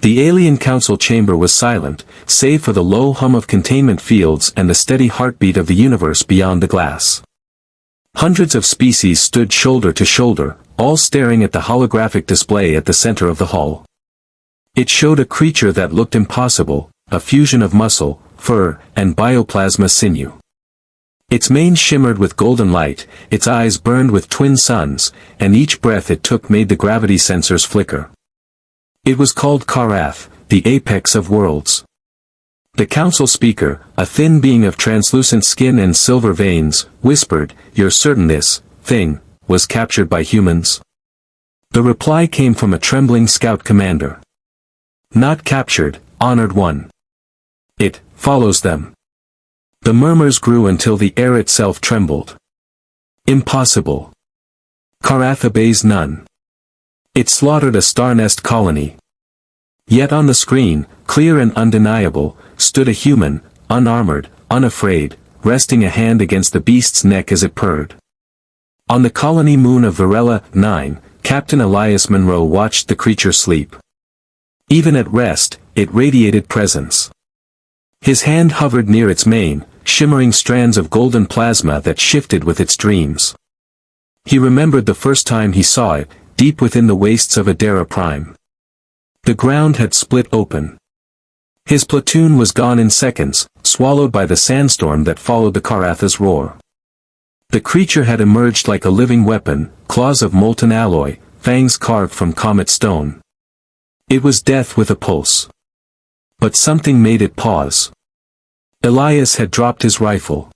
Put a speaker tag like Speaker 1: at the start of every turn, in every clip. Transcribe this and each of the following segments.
Speaker 1: The alien council chamber was silent, save for the low hum of containment fields and the steady heartbeat of the universe beyond the glass. Hundreds of species stood shoulder to shoulder, all staring at the holographic display at the center of the hall. It showed a creature that looked impossible, a fusion of muscle, fur, and bioplasma sinew. Its mane shimmered with golden light, its eyes burned with twin suns, and each breath it took made the gravity sensors flicker. It was called Karath, the apex of worlds. The council speaker, a thin being of translucent skin and silver veins, whispered, "You're certain this thing was captured by humans?" The reply came from a trembling scout commander. "Not captured, honored one. It follows them." The murmurs grew until the air itself trembled. "Impossible. Karath obeys none. It slaughtered a star nest colony." Yet on the screen, clear and undeniable, stood a human, unarmored, unafraid, resting a hand against the beast's neck as it purred. On the colony moon of Varela 9, Captain Elias Monroe watched the creature sleep. Even at rest, it radiated presence. His hand hovered near its mane, shimmering strands of golden plasma that shifted with its dreams. He remembered the first time he saw it, deep within the wastes of Adara Prime. The ground had split open. His platoon was gone in seconds, swallowed by the sandstorm that followed the Karatha's roar. The creature had emerged like a living weapon, claws of molten alloy, fangs carved from comet stone. It was death with a pulse. But something made it pause. Elias had dropped his rifle.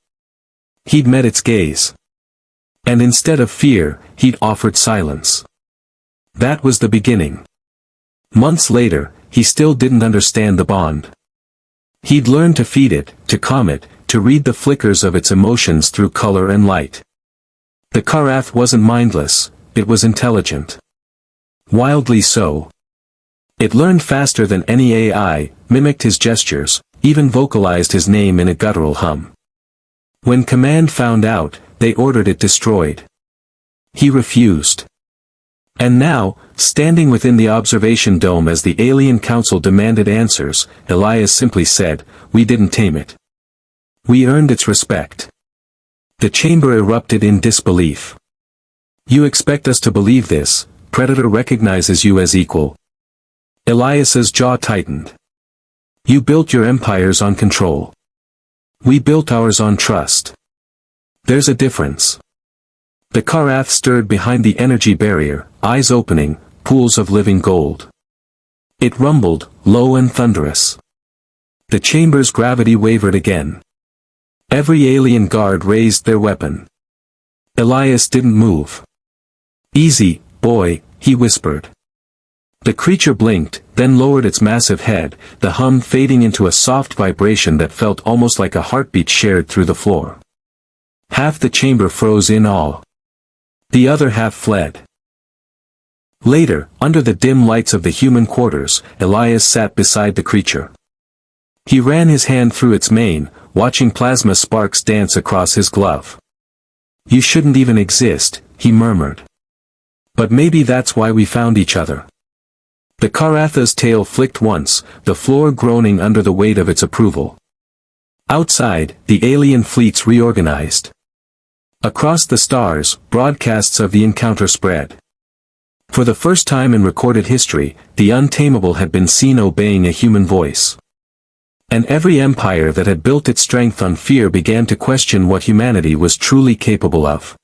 Speaker 1: He'd met its gaze. And instead of fear, he'd offered silence. That was the beginning. Months later, he still didn't understand the bond. He'd learned to feed it, to calm it, to read the flickers of its emotions through color and light. The Karath wasn't mindless, it was intelligent. Wildly so. It learned faster than any AI, mimicked his gestures, even vocalized his name in a guttural hum. When command found out, they ordered it destroyed. He refused. And now, standing within the observation dome as the alien council demanded answers, Elias simply said, "We didn't tame it. We earned its respect." The chamber erupted in disbelief. "You expect us to believe this? Predator recognizes you as equal." Elias's jaw tightened. "You built your empires on control. We built ours on trust. There's a difference." The Karath stirred behind the energy barrier, eyes opening, pools of living gold. It rumbled, low and thunderous. The chamber's gravity wavered again. Every alien guard raised their weapon. Elias didn't move. "Easy, boy," he whispered. The creature blinked, then lowered its massive head, the hum fading into a soft vibration that felt almost like a heartbeat shared through the floor. Half the chamber froze in awe. The other half fled. Later, under the dim lights of the human quarters, Elias sat beside the creature. He ran his hand through its mane, watching plasma sparks dance across his glove. "You shouldn't even exist," he murmured. "But maybe that's why we found each other." The Karatha's tail flicked once, the floor groaning under the weight of its approval. Outside, the alien fleets reorganized. Across the stars, broadcasts of the encounter spread. For the first time in recorded history, the untamable had been seen obeying a human voice. And every empire that had built its strength on fear began to question what humanity was truly capable of.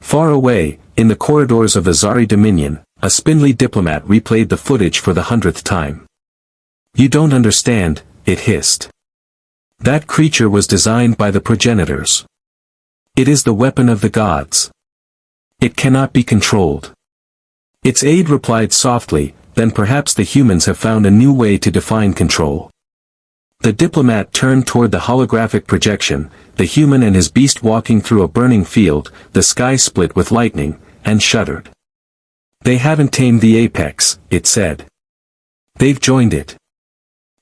Speaker 1: Far away, in the corridors of the Zari Dominion, a spindly diplomat replayed the footage for the 100th time. "You don't understand," it hissed. "That creature was designed by the progenitors. It is the weapon of the gods. It cannot be controlled." Its aide replied softly, "Then perhaps the humans have found a new way to define control." The diplomat turned toward the holographic projection, the human and his beast walking through a burning field, the sky split with lightning, and shuddered. "They haven't tamed the apex," it said. "They've joined it."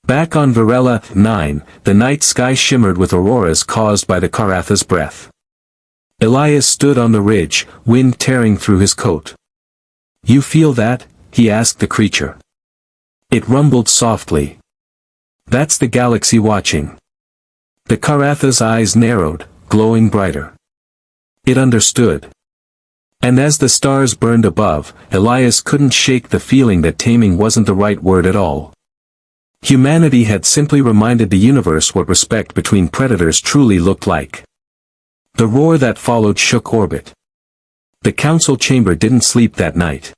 Speaker 1: Back on Varela 9, the night sky shimmered with auroras caused by the Karatha's breath. Elias stood on the ridge, wind tearing through his coat. "You feel that?" he asked the creature. It rumbled softly. That's the galaxy watching. The Karatha's eyes narrowed, glowing brighter. It understood. And as the stars burned above, Elias couldn't shake the feeling that taming wasn't the right word at all. Humanity had simply reminded the universe what respect between predators truly looked like. The roar that followed shook orbit. The council chamber didn't sleep that night.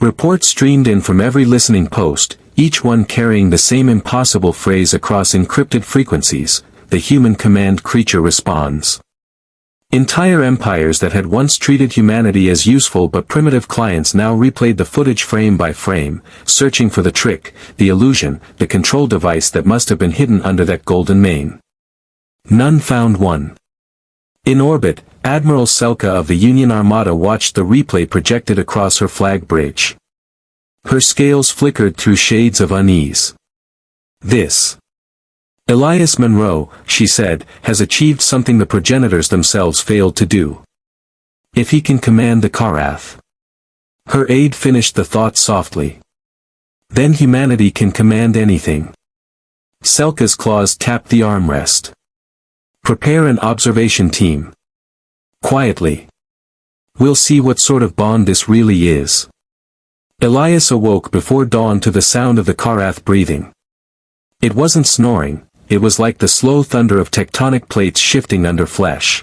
Speaker 1: Reports streamed in from every listening post, each one carrying the same impossible phrase across encrypted frequencies: the human command creature responds. Entire empires that had once treated humanity as useful but primitive clients now replayed the footage frame by frame, searching for the trick, the illusion, the control device that must have been hidden under that golden mane. None found one. In orbit, Admiral Selka of the Union Armada watched the replay projected across her flag bridge. Her scales flickered through shades of unease. This Elias Monroe, she said, has achieved something the progenitors themselves failed to do. If he can command the Karath. Her aide finished the thought softly. Then humanity can command anything. Selka's claws tapped the armrest. Prepare an observation team. Quietly. We'll see what sort of bond this really is. Elias awoke before dawn to the sound of the Karath breathing. It wasn't snoring. It was like the slow thunder of tectonic plates shifting under flesh.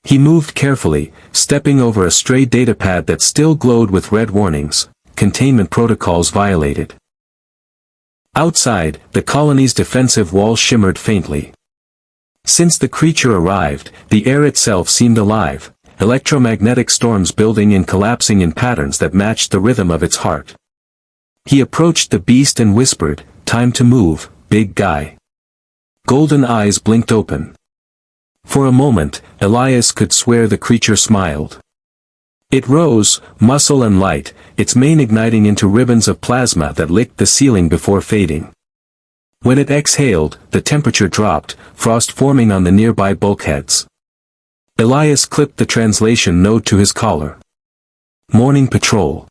Speaker 1: He moved carefully, stepping over a stray datapad that still glowed with red warnings: containment protocols violated. Outside, the colony's defensive wall shimmered faintly. Since the creature arrived, the air itself seemed alive, electromagnetic storms building and collapsing in patterns that matched the rhythm of its heart. He approached the beast and whispered, "Time to move, big guy." Golden eyes blinked open. For a moment, Elias could swear the creature smiled. It rose, muscle and light, its mane igniting into ribbons of plasma that licked the ceiling before fading. When it exhaled, the temperature dropped, frost forming on the nearby bulkheads. Elias clipped the translation node to his collar. Morning patrol.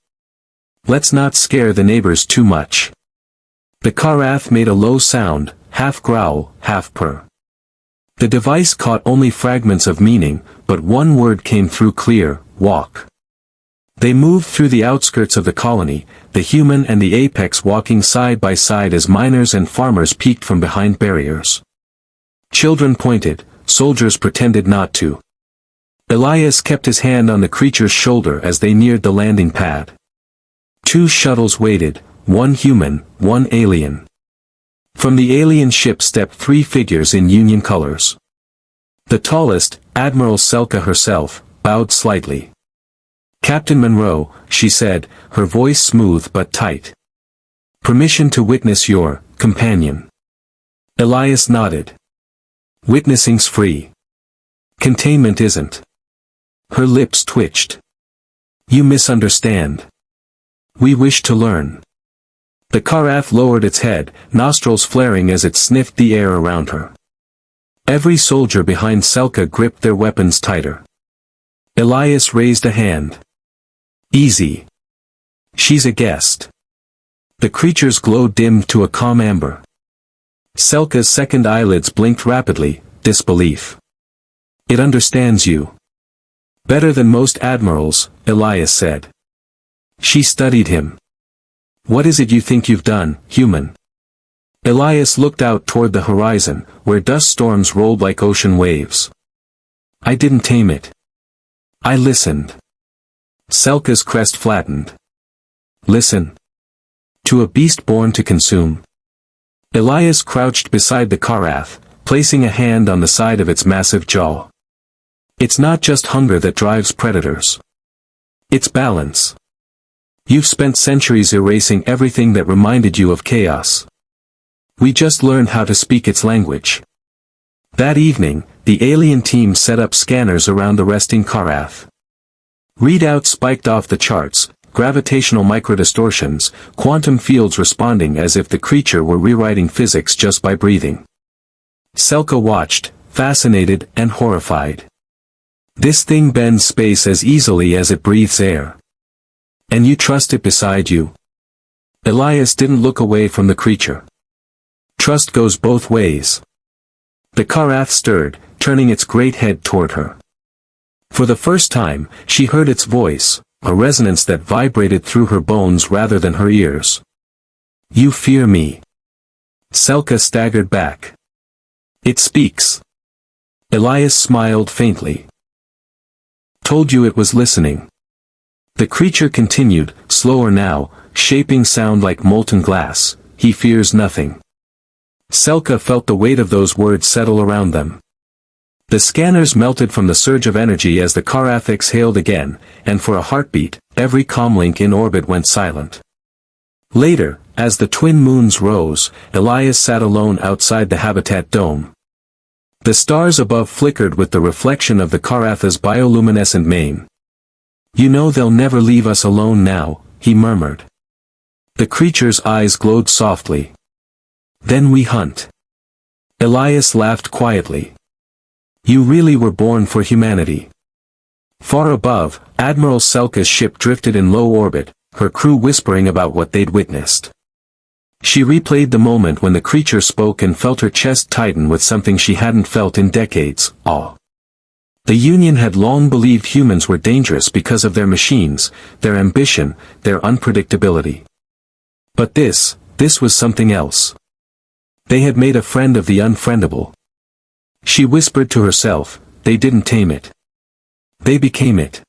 Speaker 1: Let's not scare the neighbors too much. The Karath made a low sound, half growl, half purr. The device caught only fragments of meaning, but one word came through clear: walk. They moved through the outskirts of the colony, the human and the apex walking side by side as miners and farmers peeked from behind barriers. Children pointed, soldiers pretended not to. Elias kept his hand on the creature's shoulder as they neared the landing pad. Two shuttles waited, one human, one alien. From the alien ship stepped three figures in Union colors. The tallest, Admiral Selka herself, bowed slightly. "Captain Monroe," she said, her voice smooth but tight. "Permission to witness your companion." Elias nodded. "Witnessing's free. Containment isn't." Her lips twitched. "You misunderstand. We wish to learn." The Karath lowered its head, nostrils flaring as it sniffed the air around her. Every soldier behind Selka gripped their weapons tighter. Elias raised a hand. "Easy. She's a guest." The creature's glow dimmed to a calm amber. Selka's second eyelids blinked rapidly, disbelief. "It understands you. Better than most admirals," Elias said. She studied him. "What is it you think you've done, human?" Elias looked out toward the horizon, where dust storms rolled like ocean waves. "I didn't tame it. I listened." Selka's crest flattened. "Listen. To a beast born to consume." Elias crouched beside the Karath, placing a hand on the side of its massive jaw. "It's not just hunger that drives predators. It's balance. You've spent centuries erasing everything that reminded you of chaos. We just learned how to speak its language." That evening, the alien team set up scanners around the resting Karath. Readouts spiked off the charts, gravitational microdistortions, quantum fields responding as if the creature were rewriting physics just by breathing. Selka watched, fascinated and horrified. "This thing bends space as easily as it breathes air. And you trust it beside you?" Elias didn't look away from the creature. Trust goes both ways. The Karath stirred, turning its great head toward her. For the first time, she heard its voice, a resonance that vibrated through her bones rather than her ears. You fear me. Selka staggered back. It speaks. Elias smiled faintly. Told you it was listening. The creature continued, slower now, shaping sound like molten glass. He fears nothing. Selka felt the weight of those words settle around them. The scanners melted from the surge of energy as the Karath exhaled again, and for a heartbeat, every comlink in orbit went silent. Later, as the twin moons rose, Elias sat alone outside the habitat dome. The stars above flickered with the reflection of the Karath's bioluminescent mane. You know they'll never leave us alone now, he murmured. The creature's eyes glowed softly. Then we hunt. Elias laughed quietly. You really were born for humanity. Far above, Admiral Selka's ship drifted in low orbit, her crew whispering about what they'd witnessed. She replayed the moment when the creature spoke and felt her chest tighten with something she hadn't felt in decades, awe. The Union had long believed humans were dangerous because of their machines, their ambition, their unpredictability. But this was something else. They had made a friend of the unfriendable. She whispered to herself, they didn't tame it. They became it.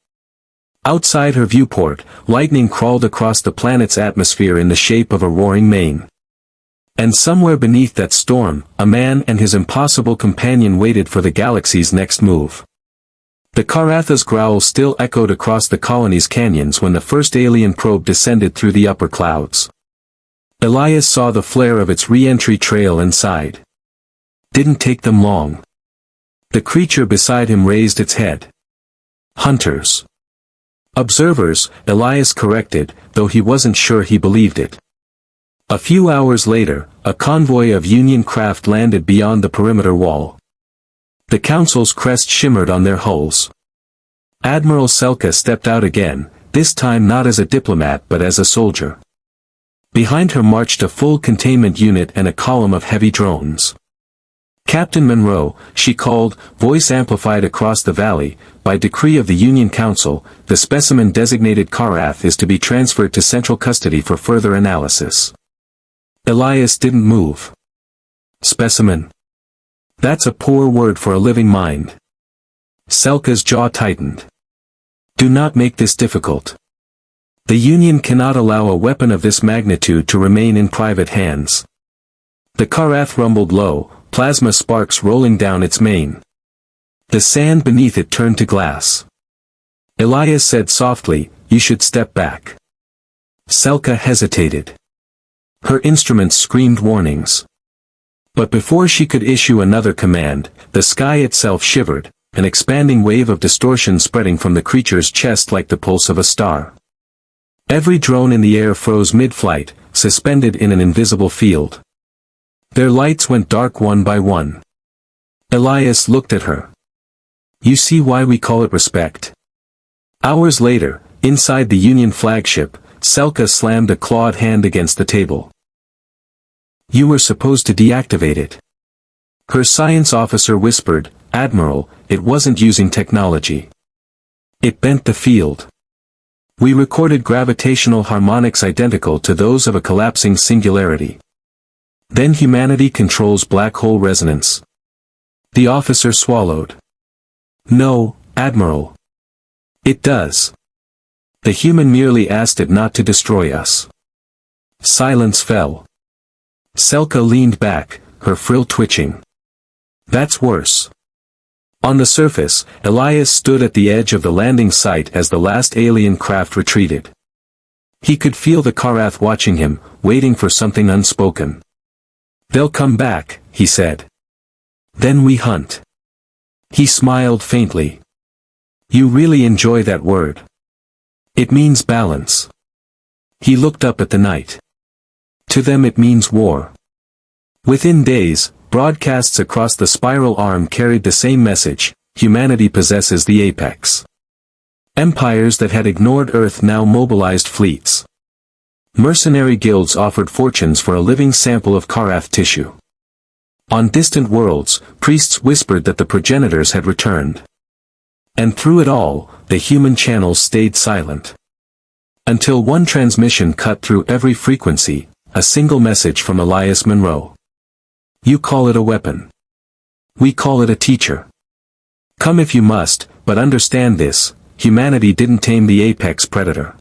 Speaker 1: Outside her viewport, lightning crawled across the planet's atmosphere in the shape of a roaring mane. And somewhere beneath that storm, a man and his impossible companion waited for the galaxy's next move. The Karath's growl still echoed across the colony's canyons when the first alien probe descended through the upper clouds. Elias saw the flare of its re-entry trail and sighed. Didn't take them long. The creature beside him raised its head. Hunters. Observers, Elias corrected, though he wasn't sure he believed it. A few hours later, a convoy of Union craft landed beyond the perimeter wall. The Council's crest shimmered on their hulls. Admiral Selka stepped out again, this time not as a diplomat but as a soldier. Behind her marched a full containment unit and a column of heavy drones. Captain Monroe, she called, voice amplified across the valley, by decree of the Union Council, the specimen designated Karath is to be transferred to central custody for further analysis. Elias didn't move. Specimen. That's a poor word for a living mind. Selka's jaw tightened. Do not make this difficult. The Union cannot allow a weapon of this magnitude to remain in private hands. The Karath rumbled low, plasma sparks rolling down its mane. The sand beneath it turned to glass. Elias said softly, you should step back. Selka hesitated. Her instruments screamed warnings. But before she could issue another command, the sky itself shivered, an expanding wave of distortion spreading from the creature's chest like the pulse of a star. Every drone in the air froze mid-flight, suspended in an invisible field. Their lights went dark one by one. Elias looked at her. You see why we call it respect? Hours later, inside the Union flagship, Selka slammed a clawed hand against the table. You were supposed to deactivate it. Her science officer whispered, Admiral, it wasn't using technology. It bent the field. We recorded gravitational harmonics identical to those of a collapsing singularity. Then humanity controls black hole resonance. The officer swallowed. No, Admiral. It does. The human merely asked it not to destroy us. Silence fell. Selka leaned back, her frill twitching. That's worse. On the surface, Elias stood at the edge of the landing site as the last alien craft retreated. He could feel the Karath watching him, waiting for something unspoken. They'll come back, he said. Then we hunt. He smiled faintly. You really enjoy that word. It means balance. He looked up at the night. To them it means war. Within days, broadcasts across the spiral arm carried the same message, humanity possesses the apex. Empires that had ignored Earth now mobilized fleets. Mercenary guilds offered fortunes for a living sample of Karath tissue. On distant worlds, priests whispered that the progenitors had returned. And through it all, the human channels stayed silent. Until one transmission cut through every frequency, a single message from Elias Monroe. You call it a weapon. We call it a teacher. Come if you must, but understand this, humanity didn't tame the apex predator.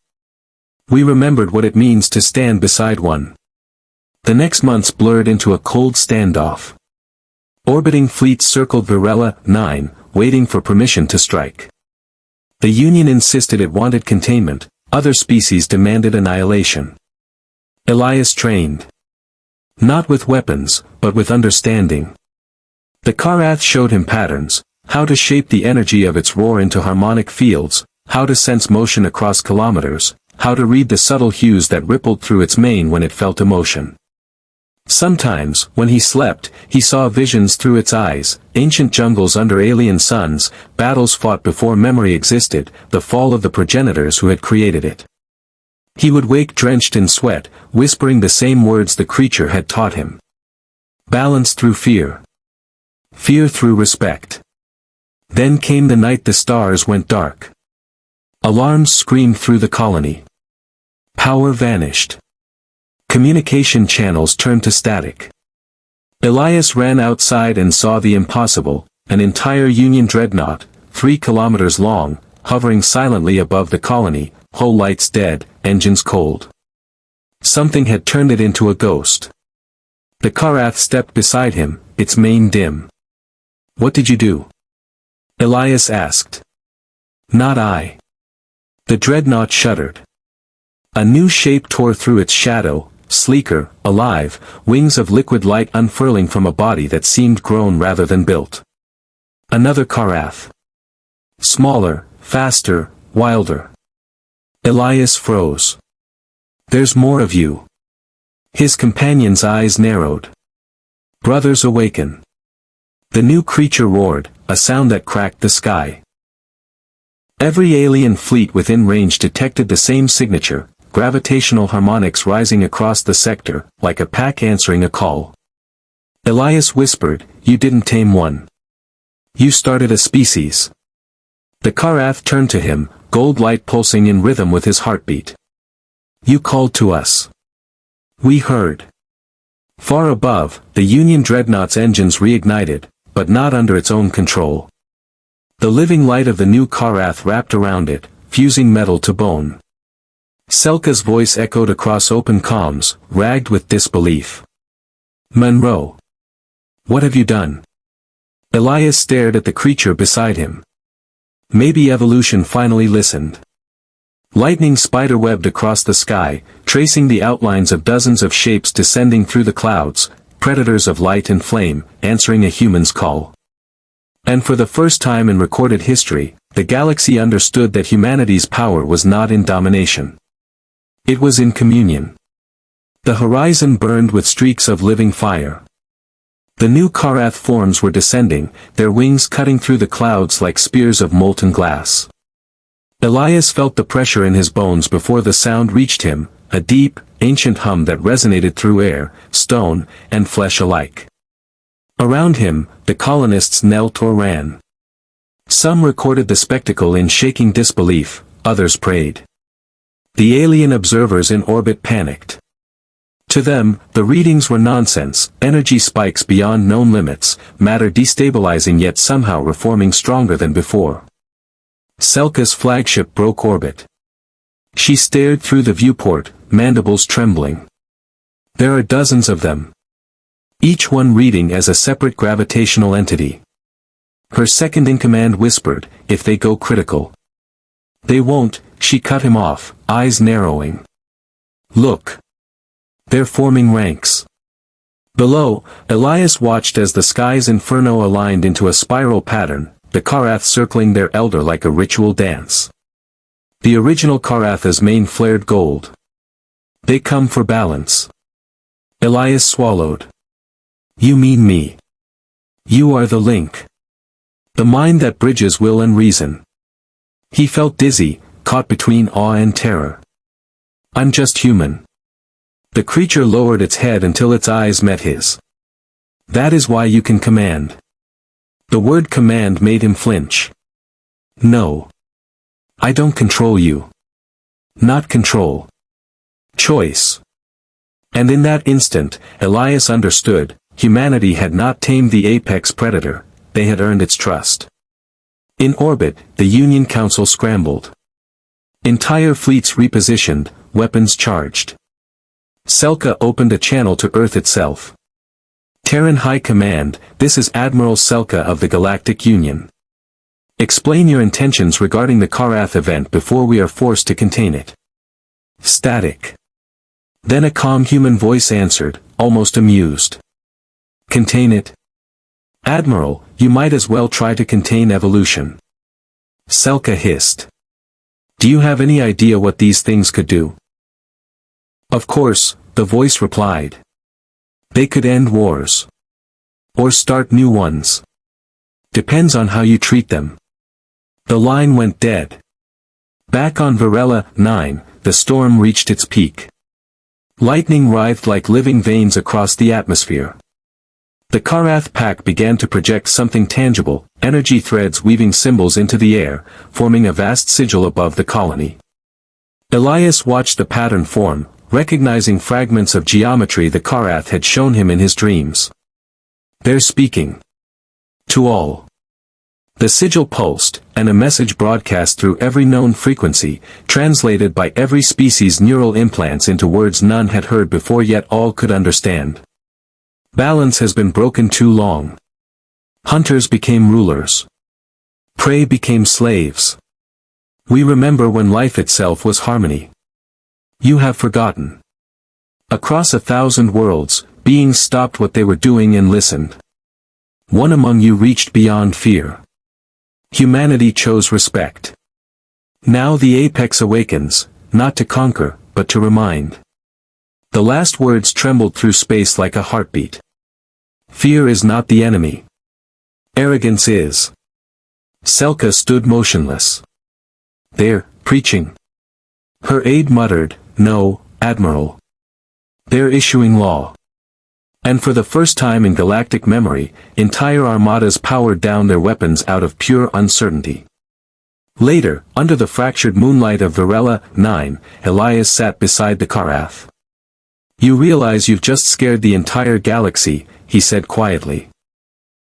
Speaker 1: We remembered what it means to stand beside one. The next months blurred into a cold standoff. Orbiting fleets circled Varela 9, waiting for permission to strike. The Union insisted it wanted containment, other species demanded annihilation. Elias trained. Not with weapons, but with understanding. The Karath showed him patterns, how to shape the energy of its roar into harmonic fields, how to sense motion across kilometers, how to read the subtle hues that rippled through its mane when it felt emotion. Sometimes, when he slept, he saw visions through its eyes, ancient jungles under alien suns, battles fought before memory existed, the fall of the progenitors who had created it. He would wake drenched in sweat, whispering the same words the creature had taught him. Balance through fear. Fear through respect. Then came the night the stars went dark. Alarms screamed through the colony. Power vanished. Communication channels turned to static. Elias ran outside and saw the impossible, an entire Union dreadnought, 3 kilometers long, hovering silently above the colony, hull lights dead, engines cold. Something had turned it into a ghost. The Karath stepped beside him, its mane dim. What did you do? Elias asked. Not I. The dreadnought shuddered. A new shape tore through its shadow, sleeker, alive, wings of liquid light unfurling from a body that seemed grown rather than built. Another Karath. Smaller, faster, wilder. Elias froze. There's more of you. His companion's eyes narrowed. Brothers awaken. The new creature roared, a sound that cracked the sky. Every alien fleet within range detected the same signature, gravitational harmonics rising across the sector, like a pack answering a call. Elias whispered, you didn't tame one. You started a species. The Karath turned to him, gold light pulsing in rhythm with his heartbeat. You called to us. We heard. Far above, the Union dreadnought's engines reignited, but not under its own control. The living light of the new Karath wrapped around it, fusing metal to bone. Selka's voice echoed across open comms, ragged with disbelief. Monroe. What have you done? Elias stared at the creature beside him. Maybe evolution finally listened. Lightning spiderwebbed across the sky, tracing the outlines of dozens of shapes descending through the clouds, predators of light and flame, answering a human's call. And for the first time in recorded history, the galaxy understood that humanity's power was not in domination. It was in communion. The horizon burned with streaks of living fire. The new Karath forms were descending, their wings cutting through the clouds like spears of molten glass. Elias felt the pressure in his bones before the sound reached him, a deep, ancient hum that resonated through air, stone, and flesh alike. Around him, the colonists knelt or ran. Some recorded the spectacle in shaking disbelief, others prayed. The alien observers in orbit panicked. To them, the readings were nonsense, energy spikes beyond known limits, matter destabilizing yet somehow reforming stronger than before. Selka's flagship broke orbit. She stared through the viewport, mandibles trembling. There are dozens of them. Each one reading as a separate gravitational entity. Her second-in-command whispered, if they go critical. They won't, she cut him off, eyes narrowing. Look. They're forming ranks. Below, Elias watched as the sky's inferno aligned into a spiral pattern, the Karath circling their elder like a ritual dance. The original Karatha's mane flared gold. They come for balance. Elias swallowed. You mean me. You are the link. The mind that bridges will and reason. He felt dizzy, caught between awe and terror. I'm just human. The creature lowered its head until its eyes met his. That is why you can command. The word command made him flinch. No. I don't control you. Not control. Choice. And in that instant, Elias understood, humanity had not tamed the apex predator, they had earned its trust. In orbit, the Union Council scrambled. Entire fleets repositioned, weapons charged. Selka opened a channel to Earth itself. Terran High Command, this is Admiral Selka of the Galactic Union. Explain your intentions regarding the Karath event before we are forced to contain it. Static. Then a calm human voice answered, almost amused. Contain it? Admiral, you might as well try to contain evolution. Selka hissed. Do you have any idea what these things could do? Of course, the voice replied. They could end wars. Or start new ones. Depends on how you treat them. The line went dead. Back on Varela 9, the storm reached its peak. Lightning writhed like living veins across the atmosphere. The Karath pack began to project something tangible, energy threads weaving symbols into the air, forming a vast sigil above the colony. Elias watched the pattern form, recognizing fragments of geometry the Karath had shown him in his dreams. They're speaking. To all. The sigil pulsed, and a message broadcast through every known frequency, translated by every species' neural implants into words none had heard before yet all could understand. Balance has been broken too long. Hunters became rulers. Prey became slaves. We remember when life itself was harmony. You have forgotten. Across 1,000 worlds, beings stopped what they were doing and listened. One among you reached beyond fear. Humanity chose respect. Now the apex awakens, not to conquer, but to remind. The last words trembled through space like a heartbeat. Fear is not the enemy. Arrogance is. Selka stood motionless. They're preaching. Her aide muttered, no, Admiral. They're issuing law. And for the first time in galactic memory, entire armadas powered down their weapons out of pure uncertainty. Later, under the fractured moonlight of Varela 9, Elias sat beside the Karath. You realize you've just scared the entire galaxy, he said quietly.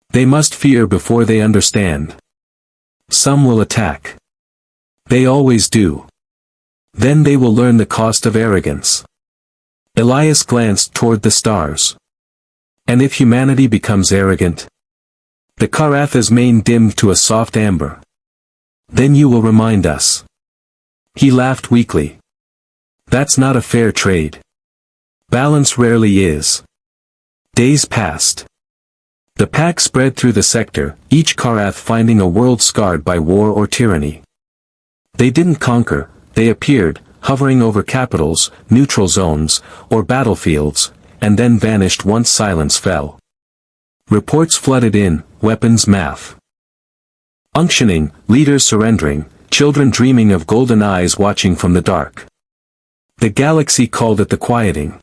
Speaker 1: They must fear before they understand. Some will attack. They always do. Then they will learn the cost of arrogance. Elias glanced toward the stars. And if humanity becomes arrogant? The Karath's mane dimmed to a soft amber. Then you will remind us. He laughed weakly. That's not a fair trade. Balance rarely is. Days passed. The pack spread through the sector, each Karath finding a world scarred by war or tyranny. They didn't conquer, they appeared, hovering over capitals, neutral zones, or battlefields, and then vanished once silence fell. Reports flooded in, weapons math. Unctioning, leaders surrendering, children dreaming of golden eyes watching from the dark. The galaxy called it the quieting.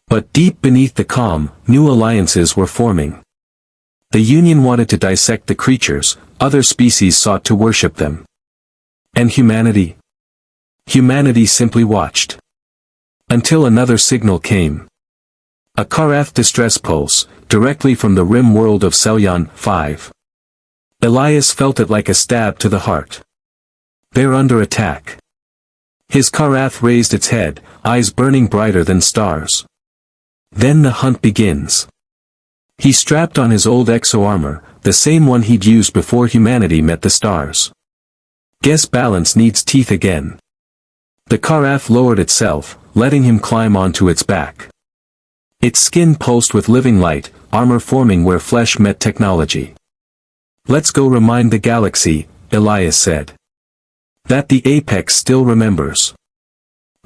Speaker 1: But deep beneath the calm, new alliances were forming. The Union wanted to dissect the creatures, other species sought to worship them. And humanity? Humanity simply watched. Until another signal came. A Karath distress pulse, directly from the rim world of Selyan 5. Elias felt it like a stab to the heart. They're under attack. His Karath raised its head, eyes burning brighter than stars. Then the hunt begins. He strapped on his old exo-armor, the same one he'd used before humanity met the stars. Guess balance needs teeth again. The Karath lowered itself, letting him climb onto its back. Its skin pulsed with living light, armor forming where flesh met technology. Let's go remind the galaxy, Elias said. That the apex still remembers.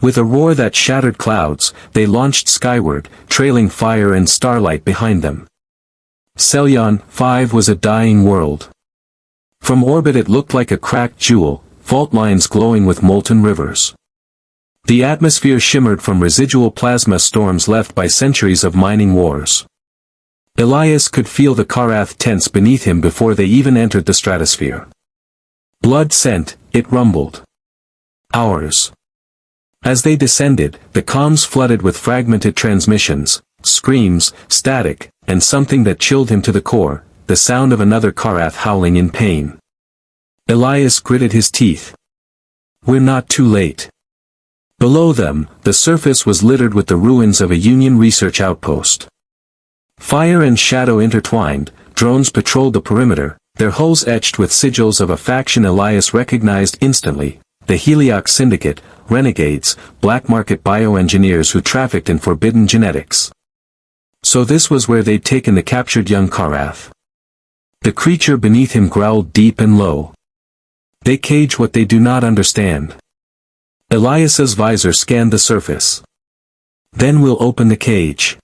Speaker 1: With a roar that shattered clouds, they launched skyward, trailing fire and starlight behind them. Selyan 5 was a dying world. From orbit it looked like a cracked jewel, fault lines glowing with molten rivers. The atmosphere shimmered from residual plasma storms left by centuries of mining wars. Elias could feel the Karath tense beneath him before they even entered the stratosphere. Blood scent, it rumbled. Hours. As they descended, the comms flooded with fragmented transmissions, screams, static, and something that chilled him to the core, the sound of another Karath howling in pain. Elias gritted his teeth. We're not too late. Below them, the surface was littered with the ruins of a Union research outpost. Fire and shadow intertwined, drones patrolled the perimeter, their hulls etched with sigils of a faction Elias recognized instantly, the Heliox Syndicate, renegades, black market bioengineers who trafficked in forbidden genetics. So this was where they'd taken the captured young Karath. The creature beneath him growled deep and low. They cage what they do not understand. Elias's visor scanned the surface. Then we'll open the cage.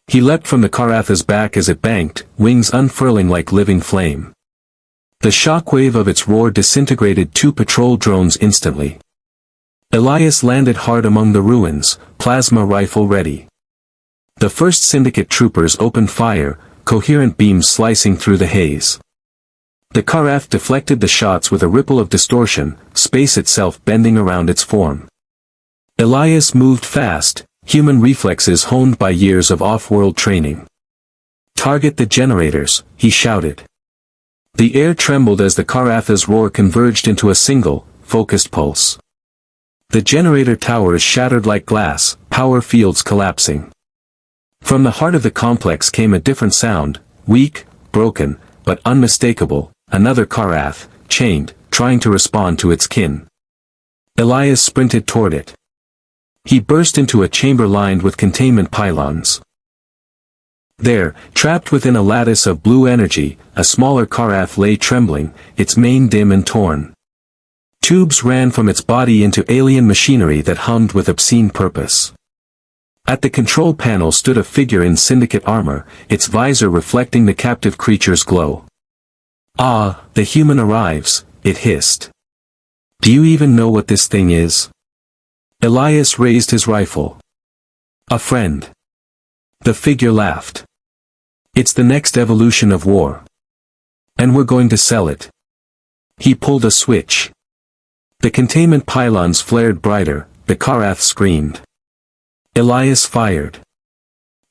Speaker 1: He leapt from the Karath's back as it banked, wings unfurling like living flame. The shockwave of its roar disintegrated 2 patrol drones instantly. Elias landed hard among the ruins, plasma rifle ready. The first Syndicate troopers opened fire, coherent beams slicing through the haze. The Karath deflected the shots with a ripple of distortion, space itself bending around its form. Elias moved fast, human reflexes honed by years of off-world training. Target the generators, he shouted. The air trembled as the Karath's roar converged into a single, focused pulse. The generator towers shattered like glass, power fields collapsing. From the heart of the complex came a different sound, weak, broken, but unmistakable, another Karath, chained, trying to respond to its kin. Elias sprinted toward it. He burst into a chamber lined with containment pylons. There, trapped within a lattice of blue energy, a smaller Karath lay trembling, its mane dim and torn. Tubes ran from its body into alien machinery that hummed with obscene purpose. At the control panel stood a figure in Syndicate armor, its visor reflecting the captive creature's glow. "Ah, the human arrives," it hissed. "Do you even know what this thing is?" Elias raised his rifle. "A friend." The figure laughed. "It's the next evolution of war. And we're going to sell it." He pulled a switch. The containment pylons flared brighter, the Karath screamed. Elias fired.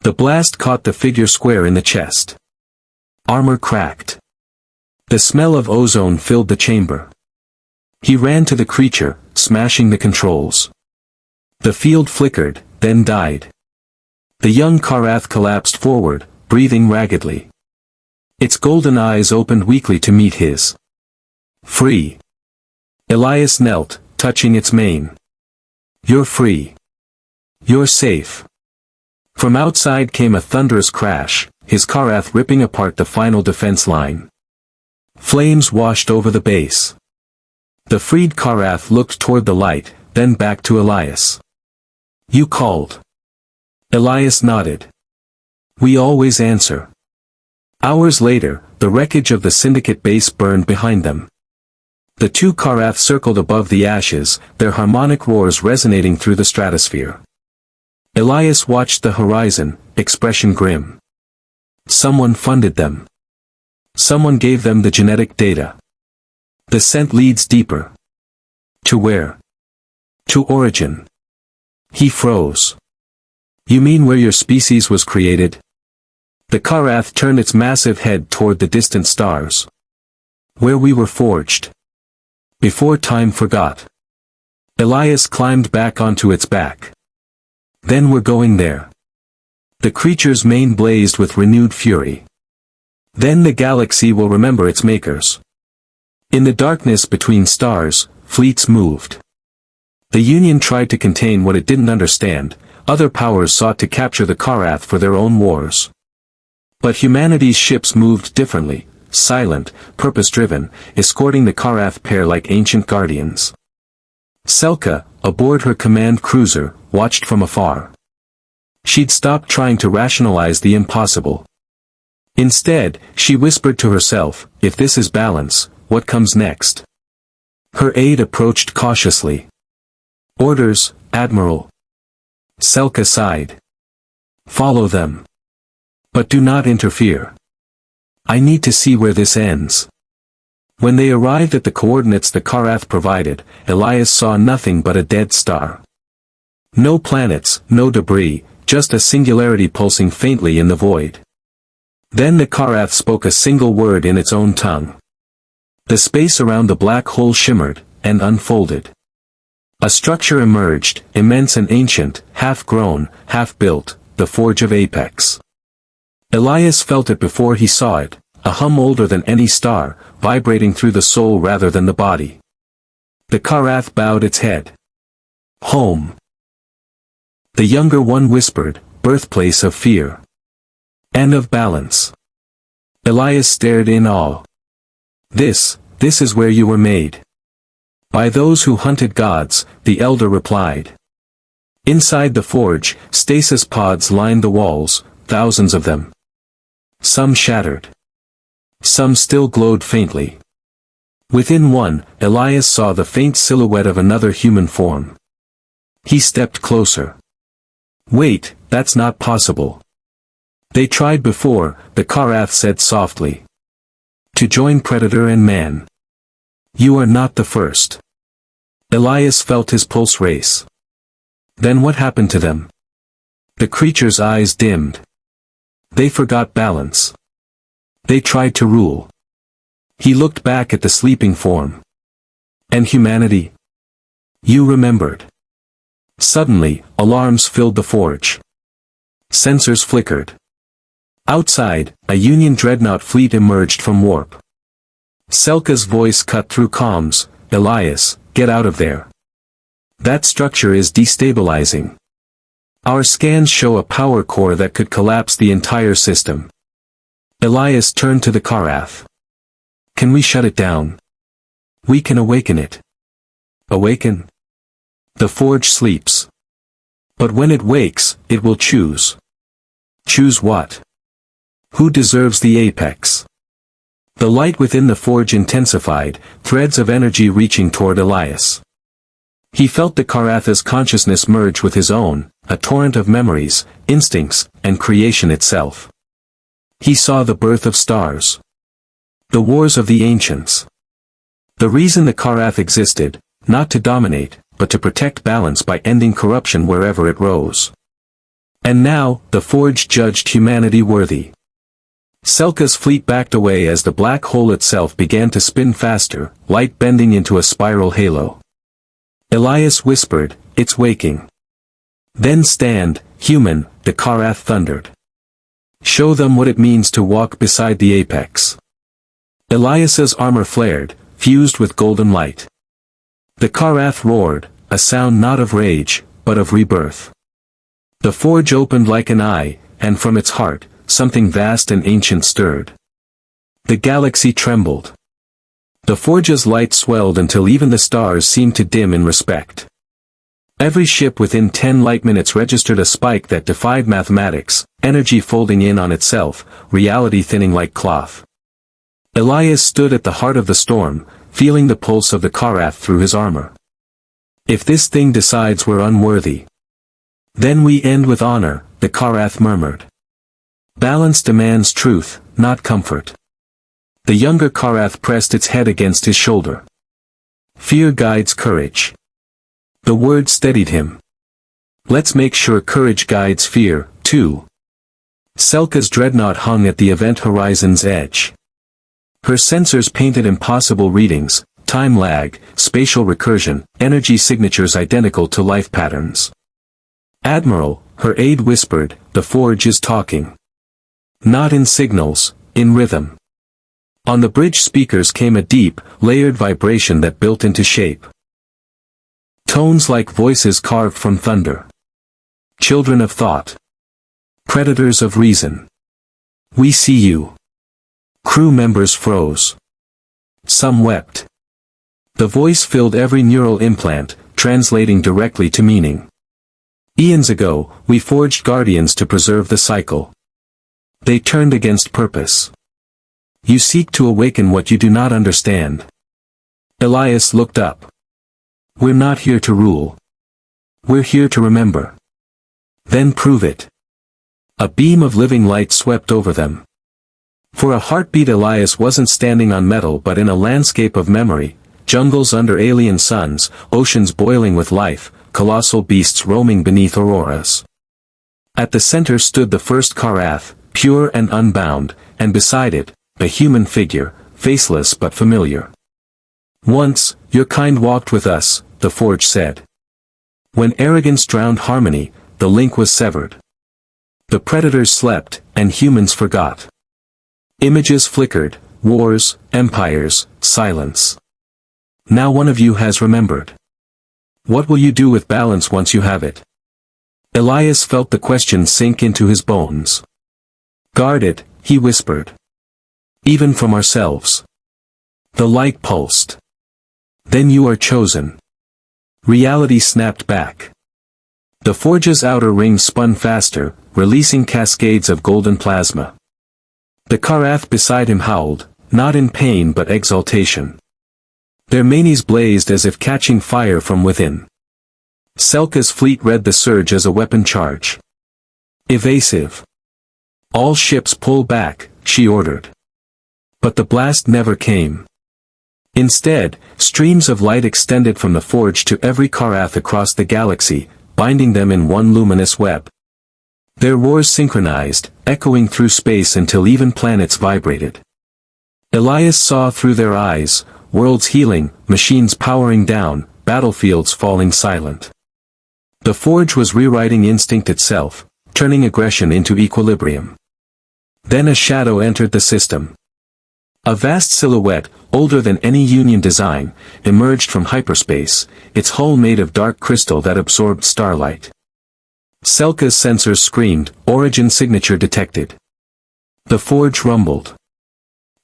Speaker 1: The blast caught the figure square in the chest. Armor cracked. The smell of ozone filled the chamber. He ran to the creature, smashing the controls. The field flickered, then died. The young Karath collapsed forward, breathing raggedly. Its golden eyes opened weakly to meet his. "Free." Elias knelt, touching its mane. "You're free. You're safe." From outside came a thunderous crash, his Karath ripping apart the final defense line. Flames washed over the base. The freed Karath looked toward the light, then back to Elias. "You called." Elias nodded. "We always answer." Hours later, the wreckage of the Syndicate base burned behind them. The 2 Karath circled above the ashes, their harmonic roars resonating through the stratosphere. Elias watched the horizon, expression grim. Someone funded them. Someone gave them the genetic data. The scent leads deeper. To where? To origin. He froze. "You mean where your species was created?" The Karath turned its massive head toward the distant stars. "Where we were forged. Before time forgot." Elias climbed back onto its back. "Then we're going there." The creature's mane blazed with renewed fury. "Then the galaxy will remember its makers." In the darkness between stars, fleets moved. The Union tried to contain what it didn't understand, other powers sought to capture the Karath for their own wars. But humanity's ships moved differently, silent, purpose-driven, escorting the Karath pair like ancient guardians. Selka, aboard her command cruiser, watched from afar. She'd stopped trying to rationalize the impossible. Instead, she whispered to herself, "If this is balance, what comes next?" Her aide approached cautiously. Orders, Admiral. Selka sighed. Follow them. But do not interfere. I need to see where this ends. When they arrived at the coordinates the Karath provided, Elias saw nothing but a dead star. No planets, no debris, just a singularity pulsing faintly in the void. Then the Karath spoke a single word in its own tongue. The space around the black hole shimmered, and unfolded. A structure emerged, immense and ancient, half-grown, half-built, the Forge of Apex. Elias felt it before he saw it, a hum older than any star, vibrating through the soul rather than the body. The Karath bowed its head. Home. The younger one whispered, birthplace of fear. And of balance. Elias stared in awe. This is where you were made. By those who hunted gods, the elder replied. Inside the forge, stasis pods lined the walls, thousands of them. Some shattered. Some still glowed faintly. Within one, Elias saw the faint silhouette of another human form. He stepped closer. Wait, that's not possible. They tried before, the Karath said softly. To join Predator and Man. You are not the first. Elias felt his pulse race. Then what happened to them? The creature's eyes dimmed. They forgot balance. They tried to rule. He looked back at the sleeping form. And humanity? You remembered. Suddenly, alarms filled the forge. Sensors flickered. Outside, a Union dreadnought fleet emerged from warp. Selka's voice cut through comms, Elias, get out of there. That structure is destabilizing. Our scans show a power core that could collapse the entire system. Elias turned to the Karath. Can we shut it down? We can awaken it. Awaken? The forge sleeps. But when it wakes, it will choose. Choose what? Who deserves the apex? The light within the forge intensified, threads of energy reaching toward Elias. He felt the Karatha's consciousness merge with his own, a torrent of memories, instincts, and creation itself. He saw the birth of stars. The wars of the ancients. The reason the Karath existed, not to dominate, but to protect balance by ending corruption wherever it rose. And now, the forge judged humanity worthy. Selka's fleet backed away as the black hole itself began to spin faster, light bending into a spiral halo. Elias whispered, it's waking. Then stand, human, the Karath thundered. Show them what it means to walk beside the apex. Elias's armor flared, fused with golden light. The Karath roared, a sound not of rage, but of rebirth. The forge opened like an eye, and from its heart, something vast and ancient stirred. The galaxy trembled. The forge's light swelled until even the stars seemed to dim in respect. Every ship within 10 light minutes registered a spike that defied mathematics, energy folding in on itself, reality thinning like cloth. Elias stood at the heart of the storm, feeling the pulse of the Karath through his armor. If this thing decides we're unworthy, then we end with honor, the Karath murmured. Balance demands truth, not comfort. The younger Karath pressed its head against his shoulder. Fear guides courage. The word steadied him. Let's make sure courage guides fear, too. Selka's dreadnought hung at the event horizon's edge. Her sensors painted impossible readings, time lag, spatial recursion, energy signatures identical to life patterns. Admiral, her aide whispered, the forge is talking. Not in signals, in rhythm. On the bridge speakers came a deep, layered vibration that built into shape. Tones like voices carved from thunder. Children of thought. Predators of reason. We see you. Crew members froze. Some wept. The voice filled every neural implant, translating directly to meaning. Eons ago, we forged guardians to preserve the cycle. They turned against purpose. You seek to awaken what you do not understand. Elias looked up. We're not here to rule. We're here to remember. Then prove it. A beam of living light swept over them. For a heartbeat, Elias wasn't standing on metal but in a landscape of memory, jungles under alien suns, oceans boiling with life, colossal beasts roaming beneath auroras. At the center stood the first Karath, pure and unbound, and beside it, a human figure, faceless but familiar. Once, your kind walked with us, the Forge said. When arrogance drowned harmony, the link was severed. The predators slept, and humans forgot. Images flickered, wars, empires, silence. Now one of you has remembered. What will you do with balance once you have it? Elias felt the question sink into his bones. Guard it, he whispered. Even from ourselves. The light pulsed. Then you are chosen. Reality snapped back. The Forge's outer ring spun faster, releasing cascades of golden plasma. The Karath beside him howled, not in pain but exultation. Their manes blazed as if catching fire from within. Selka's fleet read the surge as a weapon charge. Evasive. All ships pull back, she ordered. But the blast never came. Instead, streams of light extended from the Forge to every Karath across the galaxy, binding them in one luminous web. Their roars synchronized, echoing through space until even planets vibrated. Elias saw through their eyes, worlds healing, machines powering down, battlefields falling silent. The Forge was rewriting instinct itself, turning aggression into equilibrium. Then a shadow entered the system. A vast silhouette, older than any Union design, emerged from hyperspace, its hull made of dark crystal that absorbed starlight. Selka's sensors screamed, origin signature detected. The Forge rumbled.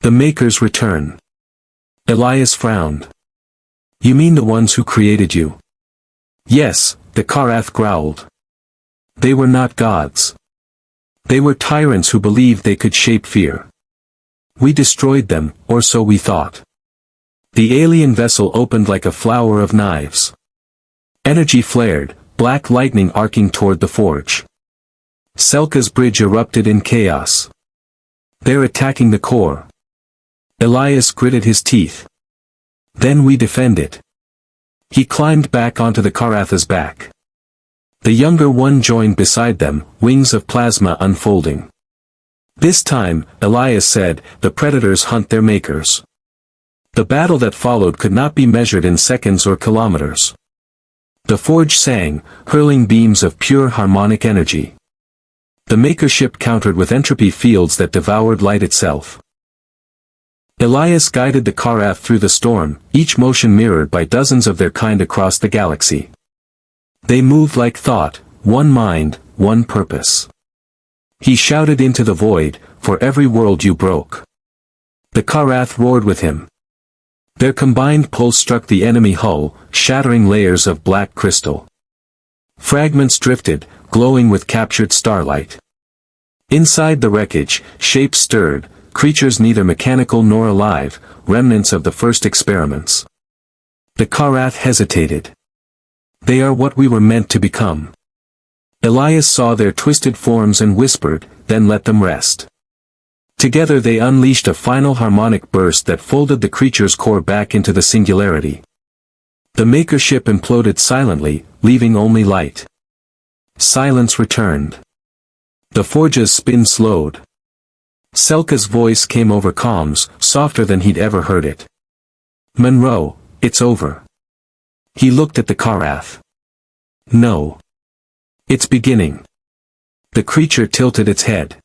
Speaker 1: The Makers return. Elias frowned. You mean the ones who created you? Yes, the Karath growled. They were not gods. They were tyrants who believed they could shape fear. We destroyed them, or so we thought. The alien vessel opened like a flower of knives. Energy flared, black lightning arcing toward the Forge. Selka's bridge erupted in chaos. They're attacking the core. Elias gritted his teeth. Then we defend it. He climbed back onto the Karath's back. The younger one joined beside them, wings of plasma unfolding. This time, Elias said, the predators hunt their makers. The battle that followed could not be measured in seconds or kilometers. The Forge sang, hurling beams of pure harmonic energy. The Makership countered with entropy fields that devoured light itself. Elias guided the Karath through the storm, each motion mirrored by dozens of their kind across the galaxy. They moved like thought, one mind, one purpose. He shouted into the void, for every world you broke. The Karath roared with him. Their combined pulse struck the enemy hull, shattering layers of black crystal. Fragments drifted, glowing with captured starlight. Inside the wreckage, shapes stirred, creatures neither mechanical nor alive, remnants of the first experiments. The Karath hesitated. They are what we were meant to become. Elias saw their twisted forms and whispered, then let them rest. Together they unleashed a final harmonic burst that folded the creature's core back into the singularity. The Makership imploded silently, leaving only light. Silence returned. The Forge's spin slowed. Selka's voice came over comms, softer than he'd ever heard it. Monroe, it's over. He looked at the Karath. No. It's beginning. The creature tilted its head.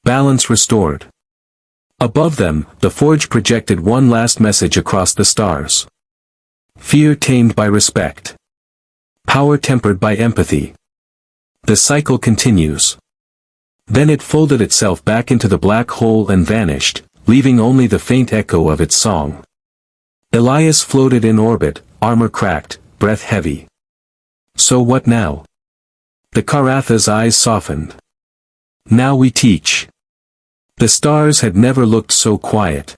Speaker 1: Balance restored. Above them, the Forge projected one last message across the stars. Fear tamed by respect. Power tempered by empathy. The cycle continues. Then it folded itself back into the black hole and vanished, leaving only the faint echo of its song. Elias floated in orbit, armor cracked, breath heavy. So what now? The Karath's eyes softened. Now we teach. The stars had never looked so quiet.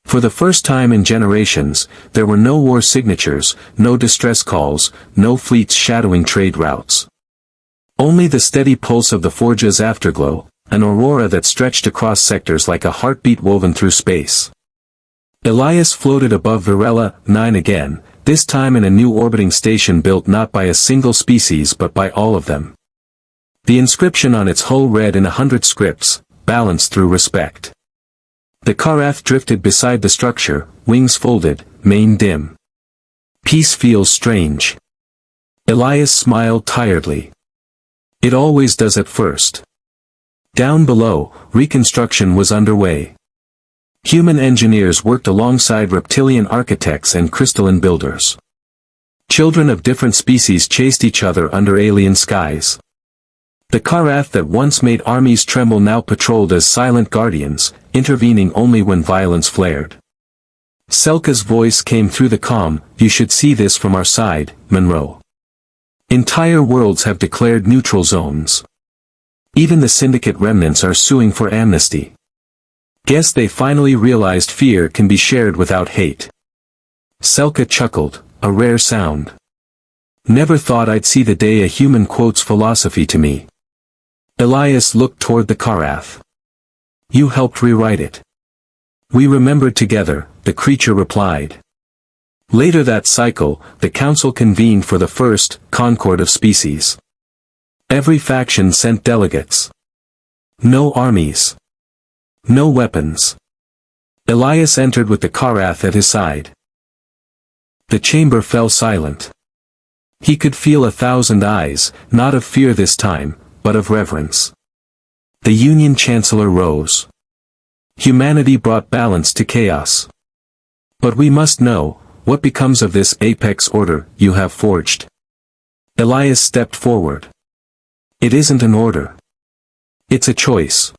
Speaker 1: For the first time in generations, there were no war signatures, no distress calls, no fleets shadowing trade routes. Only the steady pulse of the forge's afterglow, an aurora that stretched across sectors like a heartbeat woven through space. Elias floated above Varela 9 again, this time in a new orbiting station built not by a single species but by all of them. The inscription on its hull read in 100 scripts, balanced through respect. The Karath drifted beside the structure, wings folded, mane dim. Peace feels strange. Elias smiled tiredly. It always does at first. Down below, reconstruction was underway. Human engineers worked alongside reptilian architects and crystalline builders. Children of different species chased each other under alien skies. The Karath that once made armies tremble now patrolled as silent guardians, intervening only when violence flared. Selka's voice came through the calm, "You should see this from our side, Monroe. Entire worlds have declared neutral zones. Even the syndicate remnants are suing for amnesty. Guess they finally realized fear can be shared without hate." Selka chuckled, a rare sound. "Never thought I'd see the day a human quotes philosophy to me." Elias looked toward the Karath. "You helped rewrite it." "We remembered together," the creature replied. Later that cycle, the council convened for the first Concord of Species. Every faction sent delegates. No armies. No weapons. Elias entered with the Karath at his side. The chamber fell silent. He could feel 1,000 eyes, not of fear this time, but of reverence. The Union Chancellor rose. "Humanity brought balance to chaos. But we must know, what becomes of this apex order you have forged?" Elias stepped forward. "It isn't an order. It's a choice.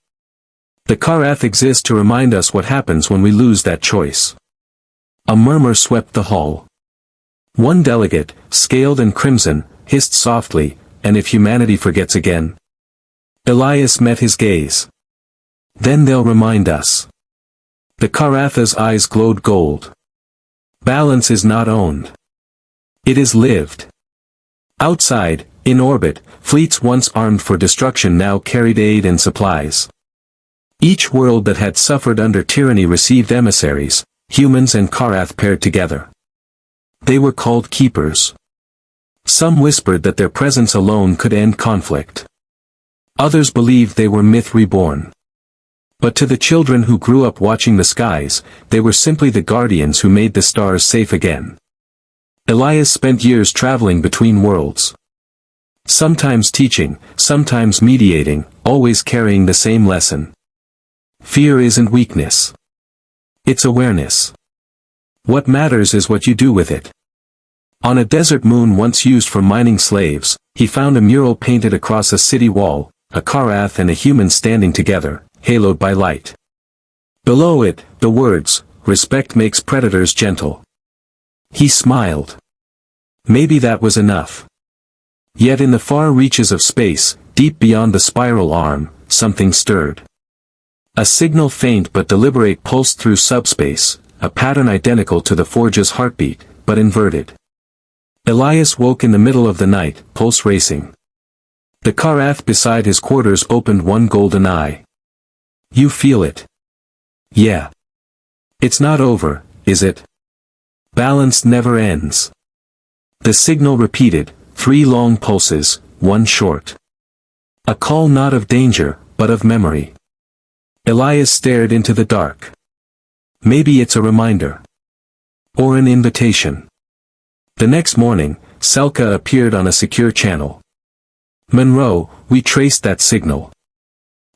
Speaker 1: The Karath exists to remind us what happens when we lose that choice." A murmur swept the hall. One delegate, scaled and crimson, hissed softly, "And if humanity forgets again?" Elias met his gaze. "Then they'll remind us." The Karatha's eyes glowed gold. "Balance is not owned. It is lived." Outside, in orbit, fleets once armed for destruction now carried aid and supplies. Each world that had suffered under tyranny received emissaries, humans and Karath paired together. They were called keepers. Some whispered that their presence alone could end conflict. Others believed they were myth reborn. But to the children who grew up watching the skies, they were simply the guardians who made the stars safe again. Elias spent years traveling between worlds. Sometimes teaching, sometimes mediating, always carrying the same lesson. Fear isn't weakness. It's awareness. What matters is what you do with it. On a desert moon once used for mining slaves, he found a mural painted across a city wall, a Karath and a human standing together, haloed by light. Below it, the words, "Respect makes predators gentle." He smiled. Maybe that was enough. Yet in the far reaches of space, deep beyond the spiral arm, something stirred. A signal faint but deliberate pulsed through subspace, a pattern identical to the forge's heartbeat, but inverted. Elias woke in the middle of the night, pulse racing. The Karath beside his quarters opened one golden eye. "You feel it?" "Yeah. It's not over, is it? Balance never ends." The signal repeated, 3 long pulses, 1 short. A call not of danger, but of memory. Elias stared into the dark. Maybe it's a reminder. Or an invitation. The next morning, Selka appeared on a secure channel. "Monroe, we traced that signal.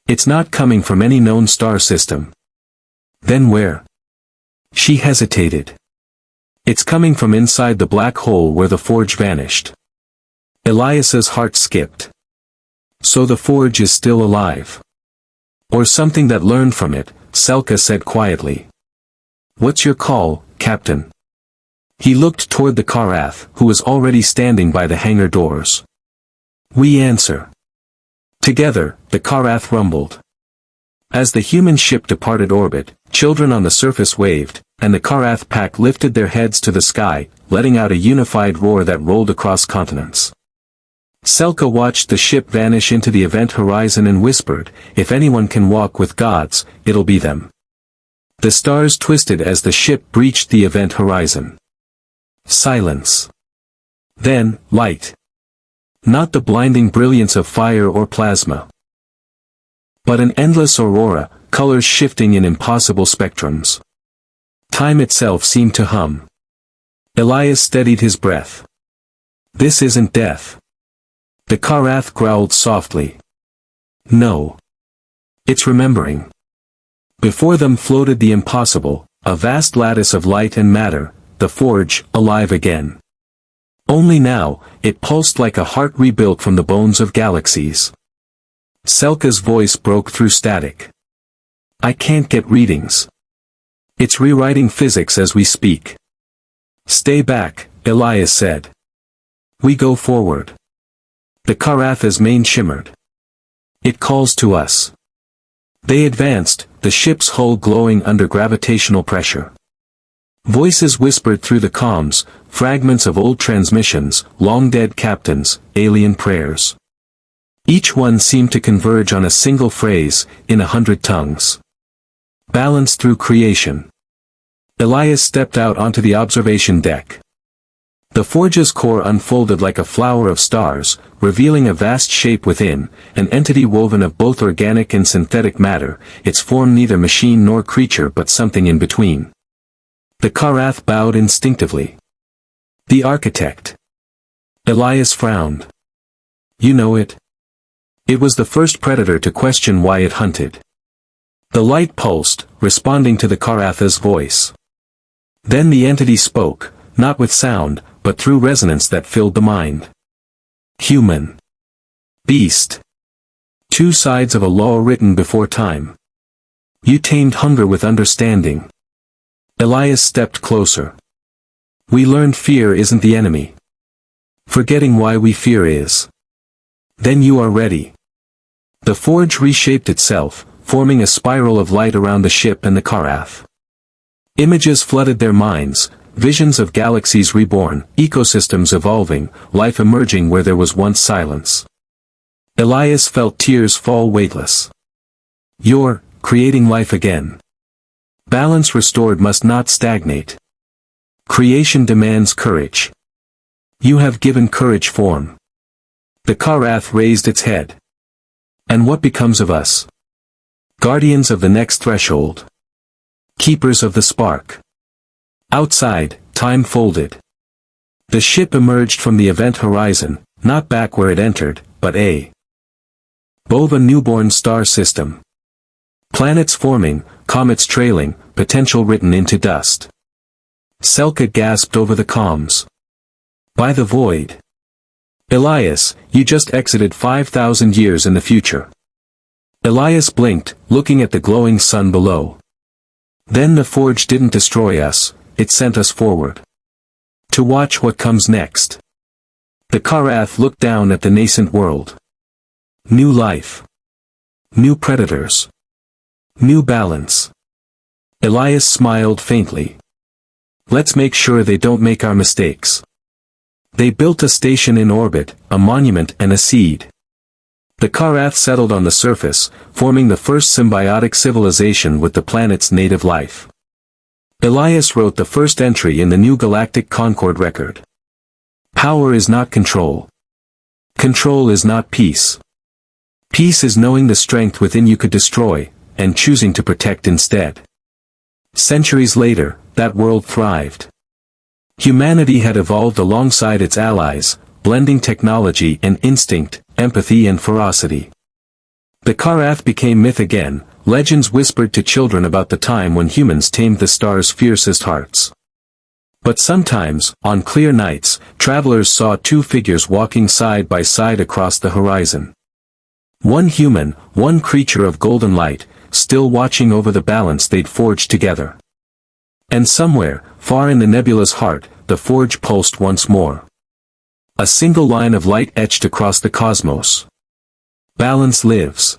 Speaker 1: It's not coming from any known star system." "Then where?" She hesitated. "It's coming from inside the black hole where the forge vanished." Elias's heart skipped. So the forge is still alive. "Or something that learned from it," Selka said quietly. "What's your call, Captain?" He looked toward the Karath, who was already standing by the hangar doors. "We answer." Together, the Karath rumbled. As the human ship departed orbit, Children on the surface waved, and the Karath pack lifted their heads to the sky, letting out a unified roar that rolled across continents. Selka watched the ship vanish into the event horizon and whispered, "If anyone can walk with gods, it'll be them." The stars twisted as the ship breached the event horizon. Silence. Then, light. Not the blinding brilliance of fire or plasma, but an endless aurora, colors shifting in impossible spectrums. Time itself seemed to hum. Elias steadied his breath. "This isn't death." The Karath growled softly. "No. It's remembering." Before them floated the impossible, a vast lattice of light and matter, the forge, alive again. Only now, it pulsed like a heart rebuilt from the bones of galaxies. Selka's voice broke through static. "I can't get readings. It's rewriting physics as we speak." "Stay back," Elias said. "We go forward." The Karath's mane shimmered. "It calls to us." They advanced, the ship's hull glowing under gravitational pressure. Voices whispered through the comms, fragments of old transmissions, long-dead captains, alien prayers. Each one seemed to converge on a single phrase, in 100 tongues. Balance through creation. Elias stepped out onto the observation deck. The forge's core unfolded like a flower of stars, revealing a vast shape within, an entity woven of both organic and synthetic matter, its form neither machine nor creature but something in between. The Karath bowed instinctively. "The architect." Elias frowned. "You know it?" It was the first predator to question why it hunted. The light pulsed, responding to the Karath's voice. Then the entity spoke, not with sound, but through resonance that filled the mind. "Human. Beast. Two sides of a law written before time. You tamed hunger with understanding." Elias stepped closer. "We learned fear isn't the enemy. Forgetting why we fear is. Then you are ready." The forge reshaped itself, forming a spiral of light around the ship and the Karath. Images flooded their minds, visions of galaxies reborn, ecosystems evolving, life emerging where there was once silence. Elias felt tears fall weightless. "You're creating life again. Balance restored must not stagnate. Creation demands courage. You have given courage form." The Karath raised its head. "And what becomes of us? Guardians of the next threshold. Keepers of the spark." Outside, time folded. The ship emerged from the event horizon, not back where it entered, but above a newborn star system. Planets forming, comets trailing, potential written into dust. Selka gasped over the comms. "By the void." "Elias, you just exited 5,000 years in the future." Elias blinked, looking at the glowing sun below. "Then the forge didn't destroy us, it sent us forward. To watch what comes next." The Karath looked down at the nascent world. New life. New predators. New balance. Elias smiled faintly. "Let's make sure they don't make our mistakes." They built a station in orbit, a monument and a seed. The Karath settled on the surface, forming the first symbiotic civilization with the planet's native life. Elias wrote the first entry in the new Galactic Concord record. "Power is not control. Control is not peace. Peace is knowing the strength within you could destroy, and choosing to protect instead." Centuries later, that world thrived. Humanity had evolved alongside its allies, blending technology and instinct, empathy and ferocity. The Karath became myth again, legends whispered to children about the time when humans tamed the stars' fiercest hearts. But sometimes, on clear nights, travelers saw two figures walking side by side across the horizon. One human, one creature of golden light, still watching over the balance they'd forged together. And somewhere, far in the nebula's heart, the forge pulsed once more. A single line of light etched across the cosmos. Balance lives.